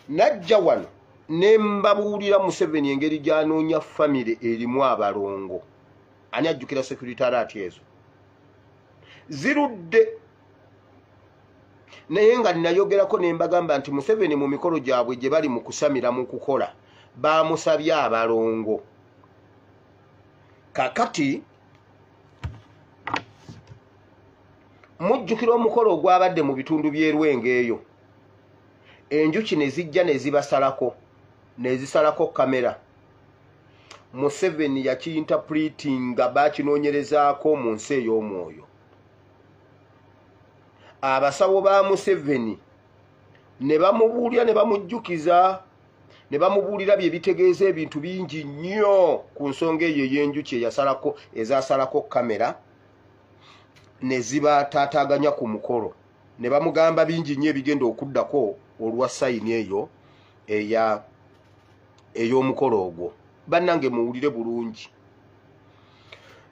najja wano ne mbabuulira Museveni engeri gy'anoonya famire erimu abalongo. Ani ajjukira secretariat ezo zirudde? Naye nga nnayogerako ne mbagamba nti Museveni mu mikolo gyabwe gye bali mu kusamira mu kukola bamusabye abalongo. Kakati mujjukira omukolo ogwabadde mu bitundu by'e Lwengo eyo, enjuki ne zijja ne zibasalako, ne zisalako kamera. Museveni yakiinterpretinga bakinoonyerezaako mu nsi ey'omwoyo. Abasawo ba Museveni ne bamubuulira ne bamujjukiza, ne bamubuulira bye bitegeeza ebintu bingi nnyo ku nsonga eyo ey'enjuki eyasalako, ezasalako kamera ne zibatataaganya ku mukolo. Ne bamugamba bingi nnyo ebigenda okuddako olwa sayini eyo ey'omukolo ogwo. Bannange muwulire bulungi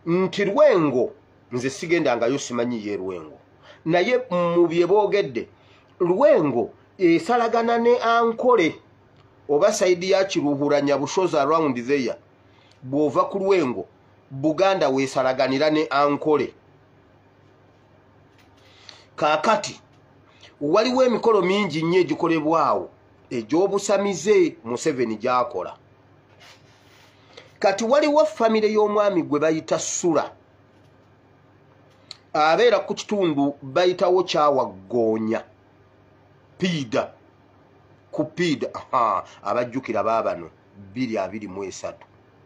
nti Lwengo nze sigendangayo, simanyi ye Lwengo, naye mu bye boogedde Lwengo esalagana ne Ankole oba saidi ya Kiruhuranya Bushoza around there. Bw'ova ku Lwengo Buganda weesalaganira ne Ankole. Kaakati waliwo emikolo mingi nnyo egikolebwawo egy'obusamize Museveni gy'akola. Kati waliwo famire y'omwami gwe bayita Sula, abeera ku kitundu bayitawo Kyawagoonya Pida, ku Pida. Abajjukira baabano 2023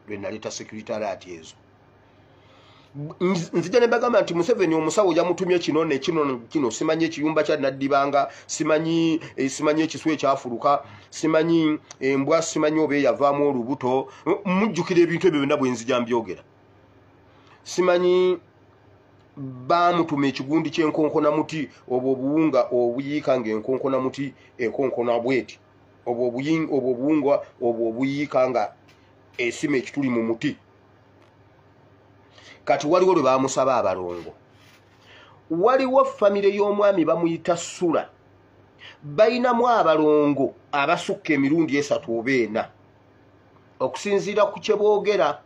lwe naleeta secretariat ezo. Nzija ne bagamba nti Museveni omusawo yamutumye kino ne kino, simanyi ekiyumba kya Naddibanga, simanyi ekiswa ekyafuluka, simanyi embwa, simanyi oba eyavaamu olubuto. Mujjukira ebintu ebyo byonna bwe nzija mbyogera. Simanyi bamutuma ekigundi ky'enkonkona muti, obwo obuwunga obuyiika ng'enkonkona muti ekonkona bweti, obwo obuwunga obwo obuyiika nga esima ekituli mu muti. Kati waliwo lwe bamusaba abalongo. Waliwo famire y'omwami bamuyita Sula, bayinamu abalongo abasukka emirundi 3 oba 4 okusinziira ku kye boogera.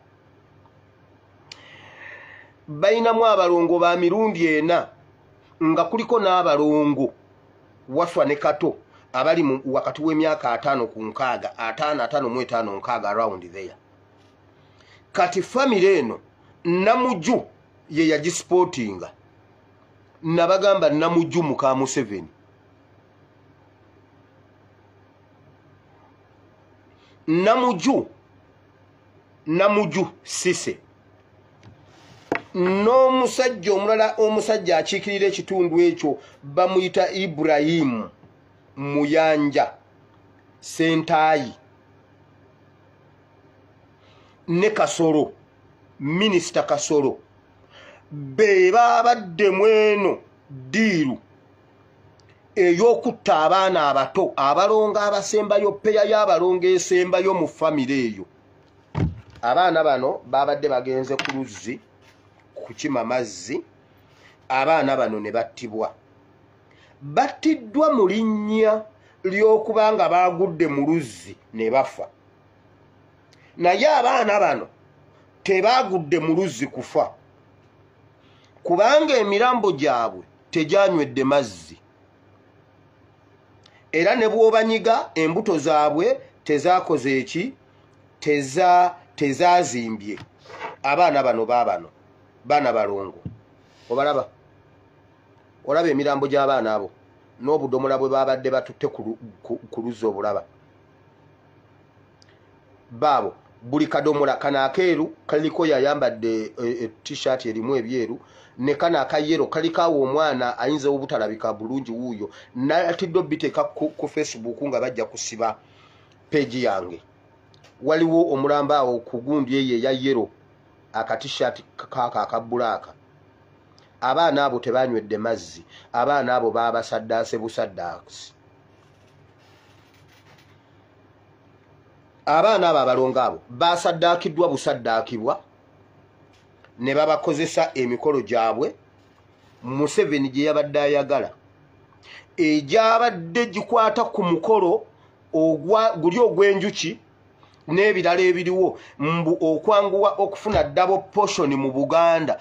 Bayinamu abalongo ba mirundi 4 nga kuliko n'abalongo Waswa ne Kato abali wakati w'emyaka 5 ku 6, 5 mu 5 6 around there. Kati famire eno Namuju ye yagisportinga. Nabagamba Namuju muka Museveni. Namuju Sise n'omusajja omulala, omusajja akiikirira ekitundu ekyo bamuyita Ibrahim Muyanja Sentayi ne Kasoro, Minister Kasoro, be babadde mweno diiru ey'okutta abaana abato abalongo abasembayo, peya y'abalongo esembayo mu famire eyo. Abaana bano babadde bagenze ku luzzi kukima mazzi. Abaana bano ne battibwa. Battiddwa mu linnya ly'okuba nga baagudde mu luzzi ne bafa. Naye abaana bano tebaagudde mu luzzi kufa, kubanga emirambo gyabwe tegyanywedde mazzi, era ne bw'obanyiga embuto zaabwe tezaakoze eki, tezaazimbye. Abaana bano baabano baana balongo. Obalaba? Olaba emirambo gy'abaana abo n'obudomola bwe babadde batutte ku luzzi obulaba? Baabo buli kadomola kana akeeru kaliko yayambadde t-shirt erimu ebyeru, ne kana akayero kaliko awo omwana ayinza obutalabika bulungi wuuyo. Natidde biteeka ku Facebook nga bajja kusiba page yange. Waliwo omulambo awo ku gundi eyo eya yero, aka-t-shirt kaka akabulaaka. Abaana abo tebanywedde mazzi. Abaana abo babasaddaase busaddaasi. Abaana abo abalongo abo basaddaakiddwa busaddaakibwa ne babakozesa emikolo gyabwe Museveni gye yabadde ayagala, egyabadde gikwata ku mukolo guli ogw'enjuki n'ebirala ebiriwo mbu okwanguwa okufuna double portion mu Buganda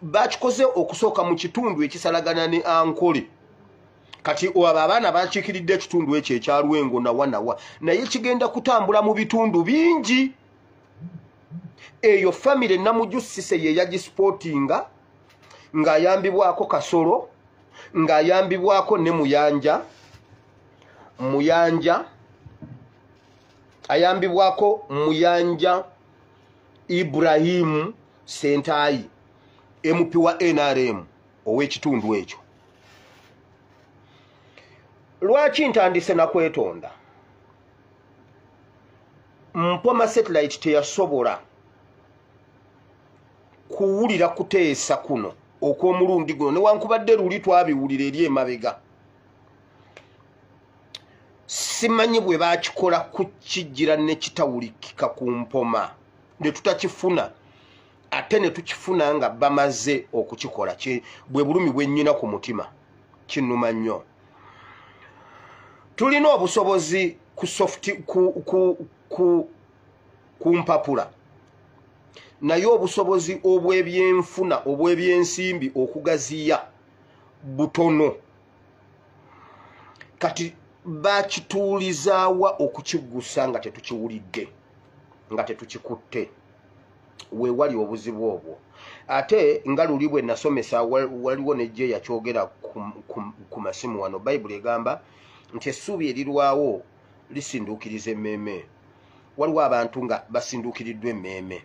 bakikoze okusooka mu kitundu ekisalagana ne Ankole. Kati abo abaana bakikiridde ekitundu ekyo ekya Lwengo nawa naye kigenda kutambula mu bitundu bingi. Eyo family Namujusise ye yagisportinga ng'ayambibwako Kasolo ng'ayambibwako ne Muyanja ayambibwako Muyanja Ibrahim Sentayi MP wa NRM ow'ekitundu ekyo. Lwaki ntandise na kwetonda? Mpoma satellite teyasobola kuwulira kuteesa kuno okw'omulundi guno newankubadde luli twabiwulira eri emabega. Simanyi bwe bakikola kukijjira ne kitawulikika ku Mpoma ne tutakifuna ate ne tukifuna nga bamaze okukikola bwe bulumi bwennyina ku mutima kinnuma nnyo. Tulina obusobozi ku mpapula naye obusobozi obw'ebyenfuna obw'ebyensimbi okugaziya butono. Kati bakituulizaawa okukiggusa nga tetukiwulidde nga tetukikutte. Weewali obuzibu obwo. Ate nga luli bwe nasomesa waliwo nejje yakyogera ku masimu wano. Bayibuli egamba nti essuubi erirwawo lisinduukiriza emmeeme. Waliwo abantu nga basinduukiriddwa emmeeme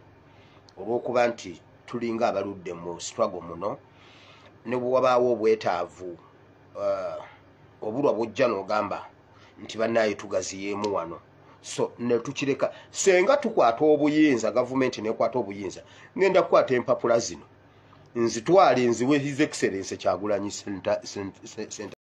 olw'okuba nti tulinga abaludde mu struggle muno ne bwabaawo obwetaavu obulwa bwojja n'ogamba nti bannaaye tugaziyeemu wano. So ne tukireka senga tukwata obuyinza gavumenti nekwata obuyinza ngenda kukwata empapula zino nzitwale nziwe His Excellency Kyagulanyi Center